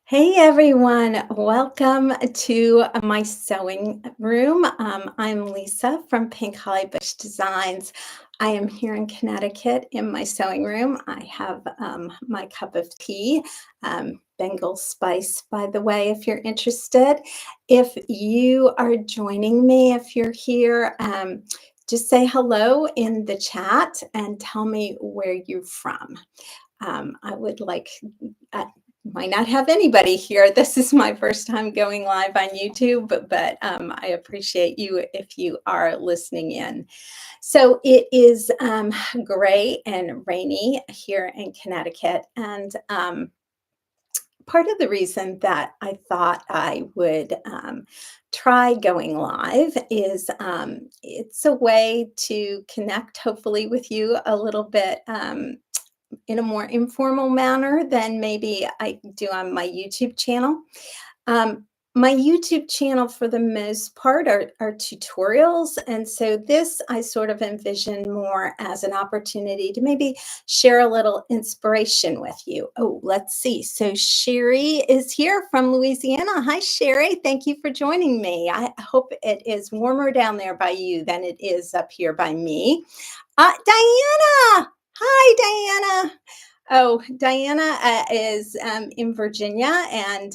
Hey everyone, welcome to my sewing room. I'm Lisa from Pink Holly Bush Designs. I am here in Connecticut in my sewing room. I have my cup of tea, Bengal spice, by the way, if you're interested. If you are joining me, if you're here, just say hello in the chat and tell me where you're from. I would like, I might not have anybody here. This is my first time going live on YouTube, but I appreciate you if you are listening in. So it is gray and rainy here in Connecticut. And part of the reason that I thought I would try going live is it's a way to connect, hopefully, with you a little bit in a more informal manner than maybe I do on my YouTube channel. Um, my YouTube channel, for the most part, are tutorials. And so this I sort of envision more as an opportunity to maybe share a little inspiration with you. Oh, let's see. So Sherry is here from Louisiana. Hi, Sherry. Thank you for joining me. I hope it is warmer down there by you than it is up here by me. Diana! Hi, Diana. Oh, Diana is in Virginia and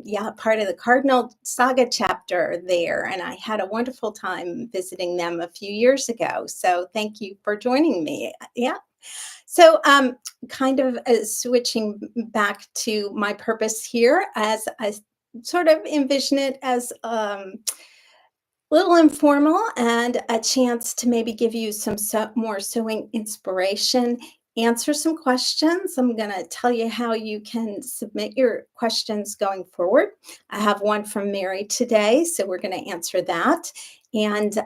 yeah, part of the Cardinal Saga chapter there. And I had a wonderful time visiting them a few years ago. So thank you for joining me. Yeah. So kind of switching back to my purpose here as I sort of envision it as little informal and a chance to maybe give you some more sewing inspiration, answer some questions. I'm going to tell you how you can submit your questions going forward. I have one from Mary today, so we're going to answer that. And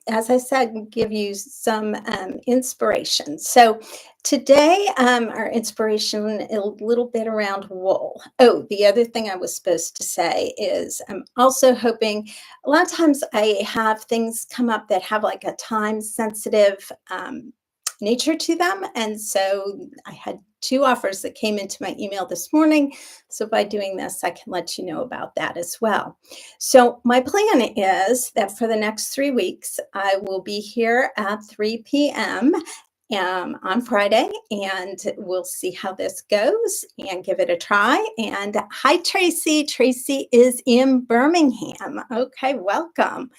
as I said, give you some inspiration. So today, our inspiration a little bit around wool. Oh, the other thing I was supposed to say is I'm also hoping a lot of times I have things come up that have like a time sensitive nature to them. And so I had two offers that came into my email this morning. So by doing this, I can let you know about that as well. So my plan is that for the next 3 weeks, I will be here at 3 p.m. On Friday, and we'll see how this goes and give it a try. And hi, Tracy. Tracy is in Birmingham. Okay, welcome.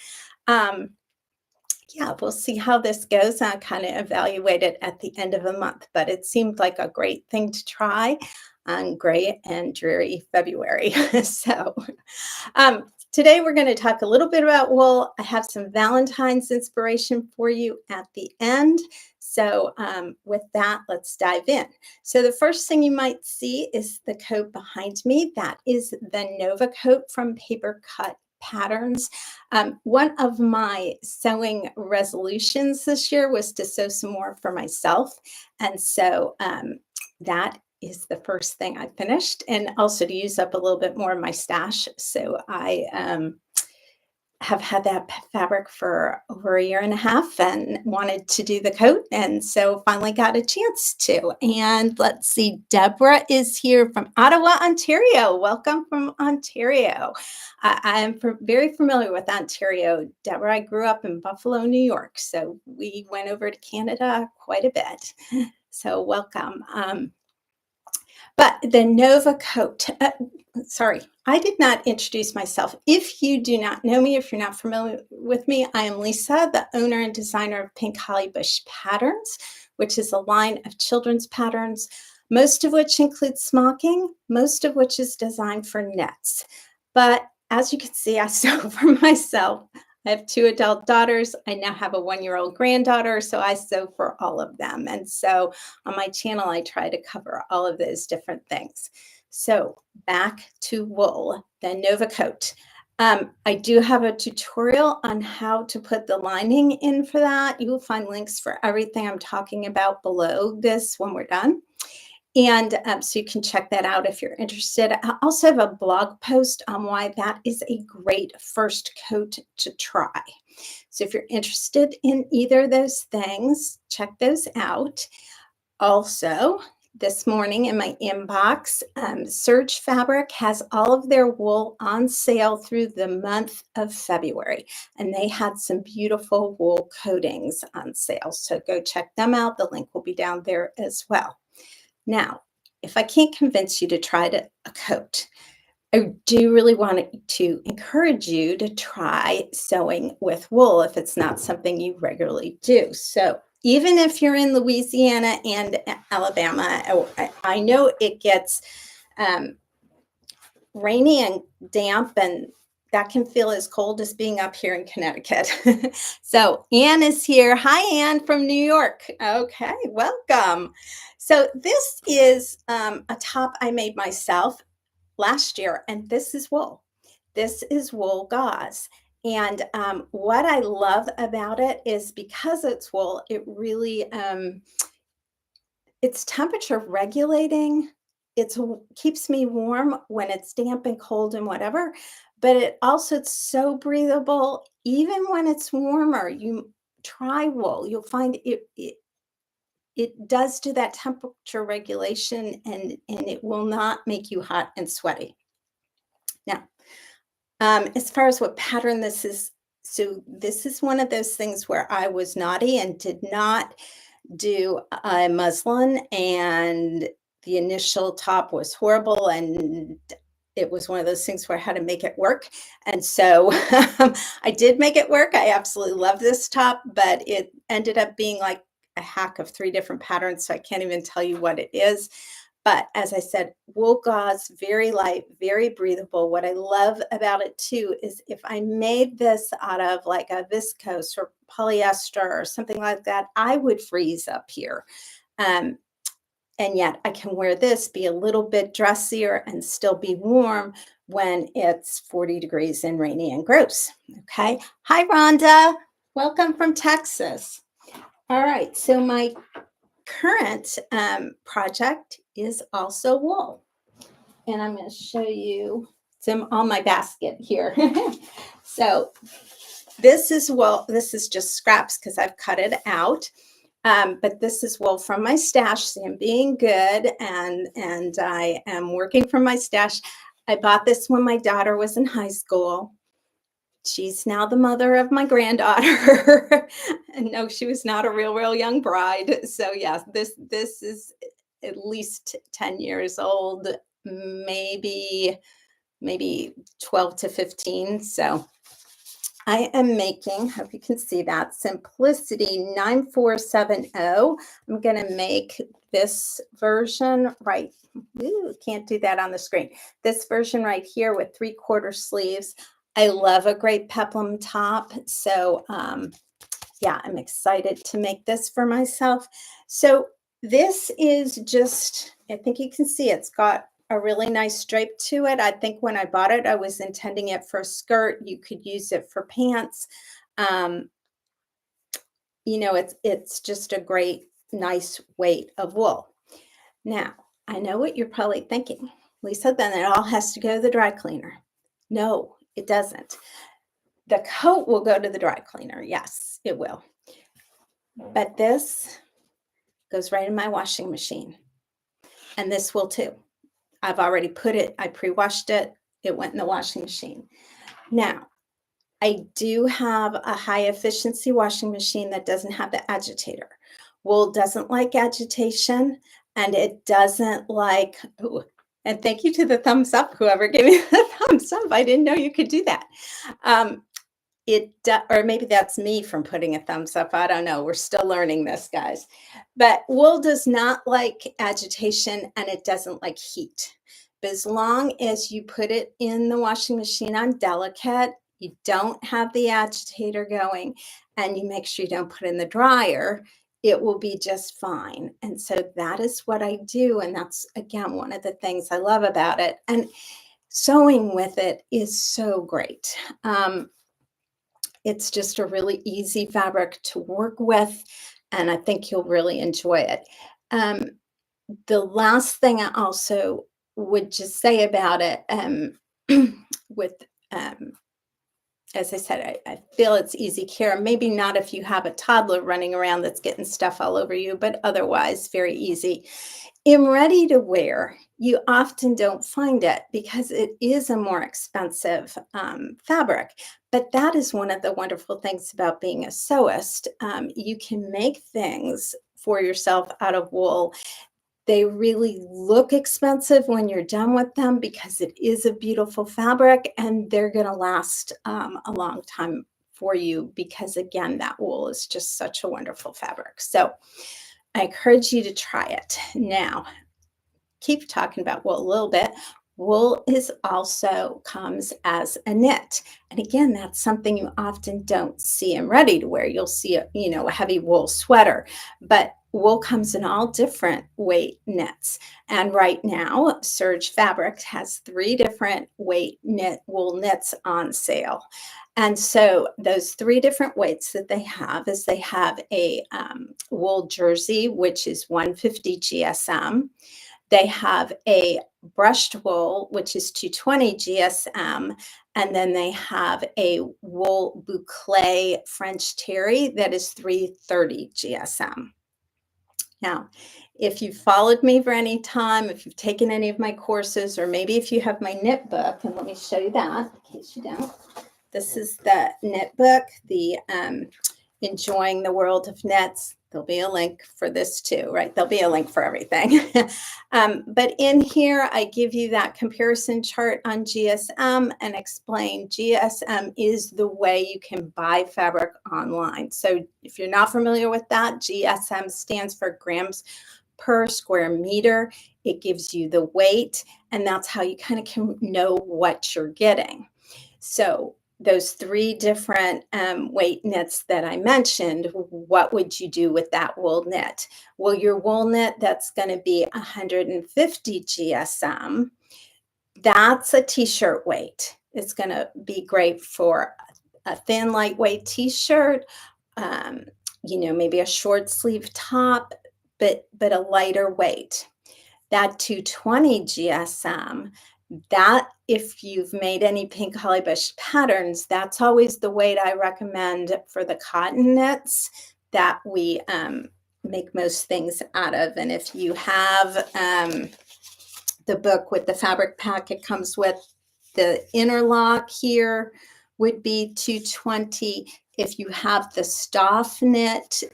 Yeah, we'll see how this goes. I kind of evaluate it at the end of the month, but it seemed like a great thing to try on gray and dreary February. So today we're going to talk a little bit about wool. I have some Valentine's inspiration for you at the end. So with that, let's dive in. So the first thing you might see is the coat behind me. That is the Nova coat from Paper Cut Patterns. One of my sewing resolutions this year was to sew some more for myself. And so that is the first thing I finished, and also to use up a little bit more of my stash. So I have had that fabric for over a year and a half and wanted to do the coat. And so finally got a chance to. And let's see, Deborah is here from Ottawa, Ontario. Welcome from Ontario. I am very familiar with Ontario, Deborah. I grew up in Buffalo, New York. So we went over to Canada quite a bit. So welcome. But the Nova coat, sorry, I did not introduce myself. If you do not know me, if you're not familiar with me, I am Lisa, the owner and designer of Pink Holly Bush Patterns, which is a line of children's patterns, most of which include smocking, most of which is designed for knits. But as you can see, I sew for myself. I have two adult daughters. I now have a 1-year-old granddaughter, so I sew for all of them. And so on my channel, I try to cover all of those different things. So back to wool, the Nova coat. I do have a tutorial on how to put the lining in for that. You will find links for everything I'm talking about below this when we're done. And so you can check that out if you're interested. I also have a blog post on why that is a great first coat to try. So if you're interested in either of those things, check those out. Also, this morning in my inbox. Surge Fabric has all of their wool on sale through the month of February, and they had some beautiful wool coatings on sale. So go check them out. The link will be down there as well. Now, if I can't convince you to try a coat, I do really want to encourage you to try sewing with wool if it's not something you regularly do. So even if you're in Louisiana and Alabama, I know it gets um, rainy and damp, and that can feel as cold as being up here in Connecticut. So Anne is here. Hi, Anne from New York. Okay, welcome. So this is a top I made myself last year, and this is wool. This is wool gauze. And what I love about it is because it's wool, it really it's temperature regulating. It's keeps me warm when it's damp and cold and whatever, but it also it's so breathable. Even when it's warmer, you try wool. You'll find it does do that temperature regulation, and it will not make you hot and sweaty. Now, as far as what pattern this is, so this is one of those things where I was naughty and did not do a muslin, and the initial top was horrible, and it was one of those things where I had to make it work. And so I did make it work. I absolutely love this top, but it ended up being like a hack of 3 different patterns. So I can't even tell you what it is. But as I said, wool gauze, very light, very breathable. What I love about it too is if I made this out of like a viscose or polyester or something like that, I would freeze up here. Um, and yet I can wear this, be a little bit dressier and still be warm when it's 40 degrees and rainy and gross. Okay. Hi, Rhonda. Welcome from Texas. All right. So my current project is also wool. And I'm going to show you some on my basket here. So this is wool. This is just scraps because I've cut it out. But this is wool from my stash. See, I'm being good, and I am working from my stash. I bought this when my daughter was in high school. She's now the mother of my granddaughter. And no, she was not a real young bride. So yes, this is at least 10 years old, maybe 12 to 15. So I am making, hope you can see that, Simplicity 9470. I'm going to make this version right. Ooh, can't do that on the screen. This version right here with 3/4 sleeves. I love a great peplum top. So yeah, I'm excited to make this for myself. So this is just, I think you can see it's got a really nice stripe to it. I think when I bought it, I was intending it for a skirt. You could use it for pants. Um, you know, it's just a great, nice weight of wool. Now, I know what you're probably thinking. Lisa, then it all has to go to the dry cleaner. No, it doesn't. The coat will go to the dry cleaner. Yes, it will. But this goes right in my washing machine. And this will too. I've already put it, I pre-washed it. It went in the washing machine. Now, I do have a high efficiency washing machine that doesn't have the agitator. Wool doesn't like agitation, and it doesn't like, ooh, and thank you to the thumbs up, whoever gave me the thumbs up. I didn't know you could do that. Or maybe that's me from putting a thumbs up. I don't know. We're still learning this, guys. But wool does not like agitation, and it doesn't like heat. But as long as you put it in the washing machine on delicate, you don't have the agitator going, and you make sure you don't put it in the dryer, it will be just fine. And so that is what I do. And that's, again, one of the things I love about it. And sewing with it is so great. It's just a really easy fabric to work with, and I think you'll really enjoy it. The last thing I also would just say about it, with as I said, I feel it's easy care. Maybe not if you have a toddler running around that's getting stuff all over you, but otherwise very easy. In ready to wear, you often don't find it because it is a more expensive fabric. But that is one of the wonderful things about being a sewist. You can make things for yourself out of wool. They really look expensive when you're done with them because it is a beautiful fabric and they're going to last a long time for you because, again, that wool is just such a wonderful fabric. So I encourage you to try it. Now, keep talking about wool a little bit. Wool is also comes as a knit. And again, that's something you often don't see in ready to wear. You'll see a heavy wool sweater, but wool comes in all different weight knits. And right now, Surge Fabric has 3 different weight knit wool knits on sale. And so those 3 different weights that they have is they have a wool jersey, which is 150 GSM. They have a brushed wool, which is 220 GSM, and then they have a wool boucle French terry that is 330 GSM. Now, if you've followed me for any time, if you've taken any of my courses, or maybe if you have my knit book, and let me show you that in case you don't. This is the knit book, the Enjoying the World of Knits. There'll be a link for this too, right? There'll be a link for everything. But in here, I give you that comparison chart on GSM and explain GSM is the way you can buy fabric online. So if you're not familiar with that, GSM stands for grams per square meter. It gives you the weight, and that's how you kind of can know what you're getting. So those 3 different weight knits that I mentioned, what would you do with that wool knit? Well, your wool knit, that's going to be 150 GSM. That's a t-shirt weight. It's going to be great for a thin, lightweight t-shirt, maybe a short sleeve top, but a lighter weight. That 220 GSM, that if you've made any pink holly bush patterns, that's always the weight I recommend for the cotton knits that we make most things out of. And if you have the book with the fabric pack, it comes with the interlock here would be 220. If you have the staff knit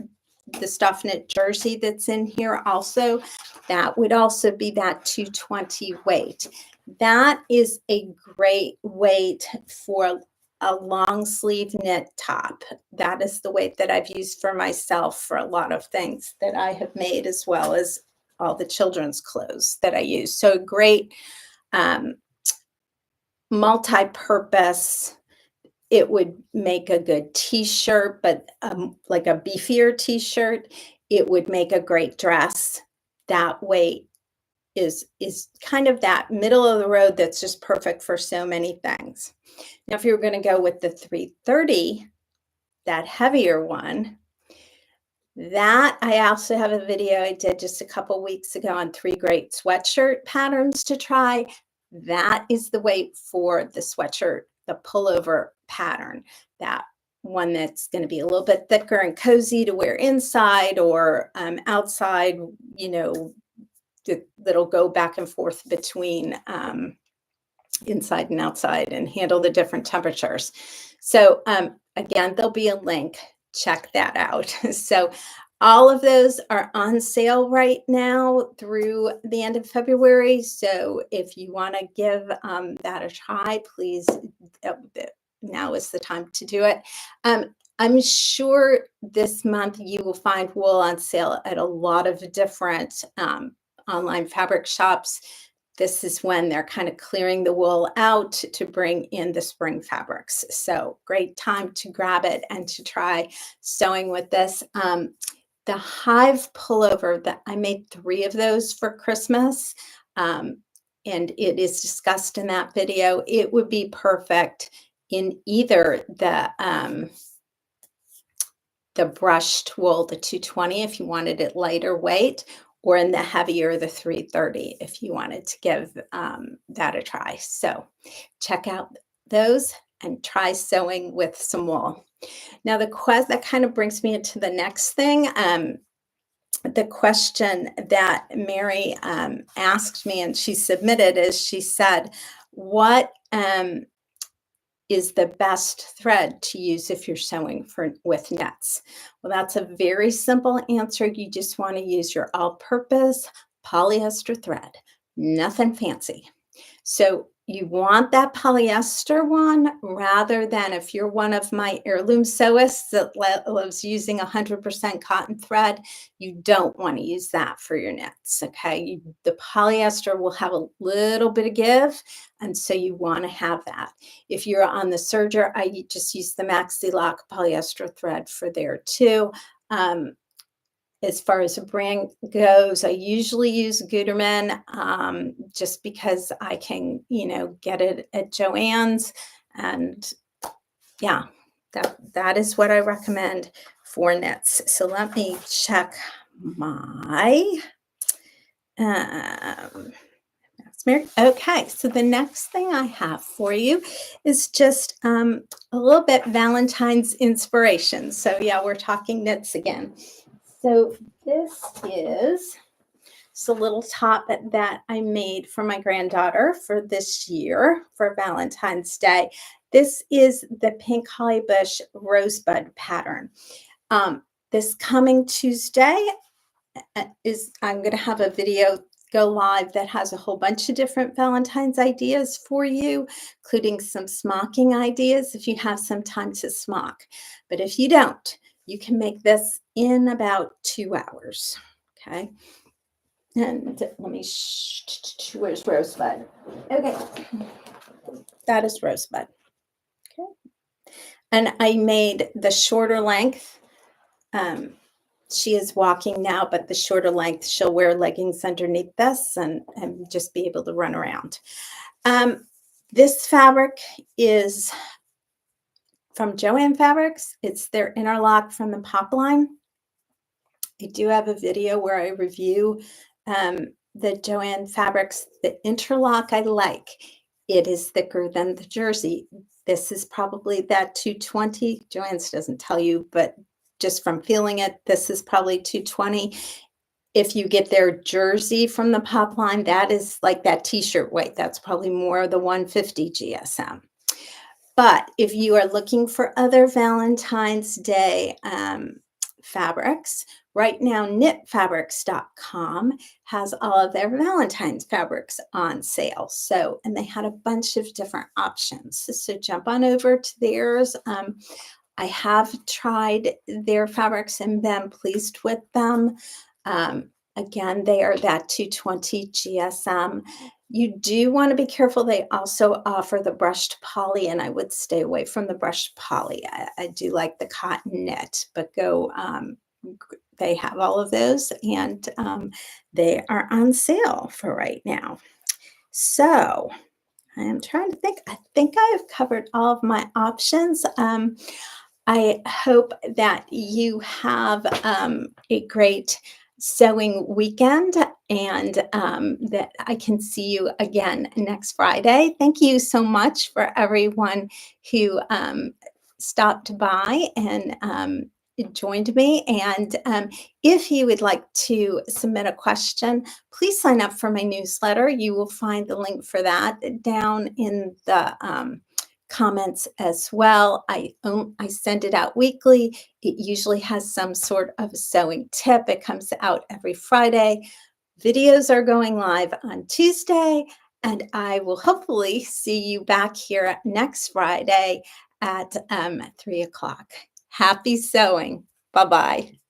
jersey that's in here also, that would also be that 220 weight. That is a great weight for a long sleeve knit top. That is the weight that I've used for myself for a lot of things that I have made, as well as all the children's clothes that I use. So great multi-purpose. It would make a good t-shirt, but like a beefier t-shirt. It would make a great dress. That weight is kind of that middle of the road that's just perfect for so many things. Now, if you were going to go with the 330, that heavier one, that I also have a video I did just a couple weeks ago on 3 great sweatshirt patterns to try. That is the weight for the sweatshirt, the pullover pattern. That one that's going to be a little bit thicker and cozy to wear inside or outside, that'll go back and forth between inside and outside and handle the different temperatures. So again, there'll be a link. Check that out. So all of those are on sale right now through the end of February. So if you want to give that a try, please, now is the time to do it. I'm sure this month you will find wool on sale at a lot of different online fabric shops. This is when they're kind of clearing the wool out to bring in the spring fabrics. So great time to grab it and to try sewing with this. The hive pullover, that I made 3 of those for Christmas, and it is discussed in that video. It would be perfect in either the brushed wool, the 220, if you wanted it lighter weight, or in the heavier, the 330, if you wanted to give that a try. So check out those, and try sewing with some wool. Now, that kind of brings me into the next thing. The question that Mary asked me and she submitted is she said, what is the best thread to use if you're sewing with knits? Well, that's a very simple answer. You just want to use your all-purpose polyester thread, nothing fancy. So you want that polyester one rather than if you're one of my heirloom sewists that loves using 100% cotton thread, you don't want to use that for your knits, okay? The polyester will have a little bit of give, and so you want to have that. If you're on the serger, I just use the Maxi Lock polyester thread for there too. As far as a brand goes, I usually use Gutermann just because I can, get it at Joann's. And yeah, that is what I recommend for knits. So let me check my that's Mary. Okay, so the next thing I have for you is just a little bit Valentine's inspiration. So yeah, we're talking knits again. So this is a little top that I made for my granddaughter for this year for Valentine's Day. This is the pink holly bush rosebud pattern. This coming Tuesday I'm going to have a video go live that has a whole bunch of different Valentine's ideas for you, including some smocking ideas if you have some time to smock. But if you don't, you can make this in about 2 hours. Okay. And let me, where's Rosebud? Okay. That is Rosebud. Okay. And I made the shorter length. She is walking now, but the shorter length, she'll wear leggings underneath this and just be able to run around. This fabric is from Joann Fabrics. It's their interlock from the Pop line. I do have a video where I review the Joann Fabrics. The interlock I like. It is thicker than the jersey. This is probably that 220. Joann's doesn't tell you, but just from feeling it, this is probably 220. If you get their jersey from the Pop line, that is like that t-shirt weight. That's probably more of the 150 GSM. But if you are looking for other Valentine's Day fabrics, right now knitfabrics.com has all of their Valentine's fabrics on sale. So, and they had a bunch of different options. So jump on over to theirs. I have tried their fabrics and been pleased with them. Again, they are that 220 GSM. You do want to be careful. They also offer the brushed poly, and I would stay away from the brushed poly. I do like the cotton knit, but they have all of those, and they are on sale for right now. So I am trying to think. I think I have covered all of my options. I hope that you have a great sewing weekend and that I can see you again next Friday. Thank you so much for everyone who stopped by and joined me. And if you would like to submit a question, please sign up for my newsletter. You will find the link for that down in the comments as well. I send it out weekly. It usually has some sort of sewing tip. It comes out every Friday. Videos are going live on Tuesday, and I will hopefully see you back here next Friday at 3 o'clock. Happy sewing. Bye-bye.